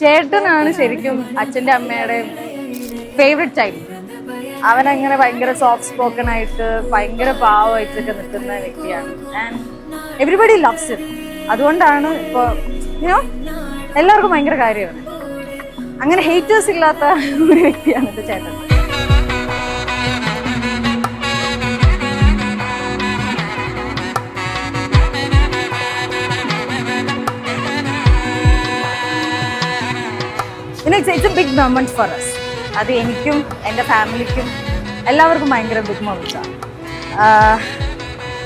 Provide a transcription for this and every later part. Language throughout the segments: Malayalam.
ചേട്ടനാണ് ശരിക്കും അച്ഛൻ്റെ അമ്മയുടെ ഫേവറേറ്റ് ടൈപ്പ്. അവനങ്ങനെ ഭയങ്കര സോഫ്റ്റ് സ്പോക്കൺ ആയിട്ട് ഭയങ്കര പാവമായിട്ടൊക്കെ നിൽക്കുന്ന വ്യക്തിയാണ്. And everybody loves it. അതുകൊണ്ടാണ് ഇപ്പോൾ എല്ലാവർക്കും ഭയങ്കര കാര്യമാണ്. അങ്ങനെ ഹേറ്റേഴ്സ് ഇല്ലാത്ത ഒരു വ്യക്തിയാണ് എൻ്റെ ചേട്ടൻ. It's a big moment for us. അത് എനിക്കും എൻ്റെ ഫാമിലിക്കും എല്ലാവർക്കും ഭയങ്കര ബിഗ് മൊമെന്റ്സാണ്.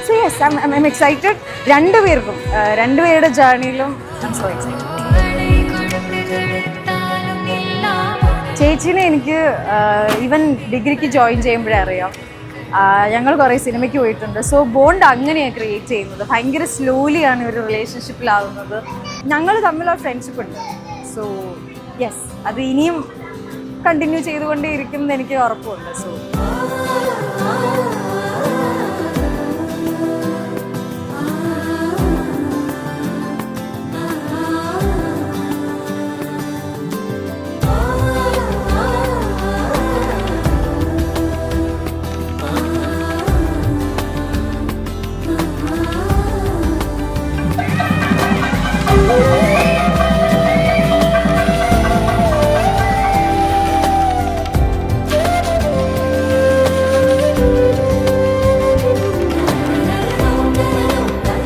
So yes, I'm excited. രണ്ടുപേരുടെ ജേർണിയിലും ഐ എം സോ എക്സൈറ്റഡ്. ചേച്ചീനെ എനിക്ക് ഈവൻ ഡിഗ്രിക്ക് ജോയിൻ ചെയ്യുമ്പോഴേ അറിയാം. ഞങ്ങൾ കുറേ സിനിമയ്ക്ക് പോയിട്ടുണ്ട്. സോ ബോണ്ട് അങ്ങനെയാണ് ക്രിയേറ്റ് ചെയ്യുന്നത്. ഭയങ്കര സ്ലോലിയാണ് ഒരു റിലേഷൻഷിപ്പിലാവുന്നത്. ഞങ്ങൾ തമ്മിലുള്ള ഫ്രണ്ട്ഷിപ്പ് ഉണ്ട്. സോ യെസ്, അത് ഇനിയും കണ്ടിന്യൂ ചെയ്തുകൊണ്ടേയിരിക്കും എന്ന് എനിക്ക് ഉറപ്പുണ്ട്. സോ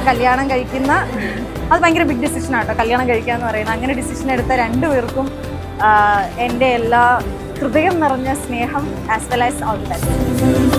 കല്യാണം കഴിക്കുന്ന അത് ഭയങ്കര ബിഗ് ഡിസിഷനാണ് കേട്ടോ. കല്യാണം കഴിക്കുക എന്ന് പറയുന്നത് അങ്ങനെ ഡിസിഷൻ എടുത്ത രണ്ടുപേർക്കും എൻ്റെ എല്ലാ ഹൃദയം നിറഞ്ഞ സ്നേഹം as well as all the best.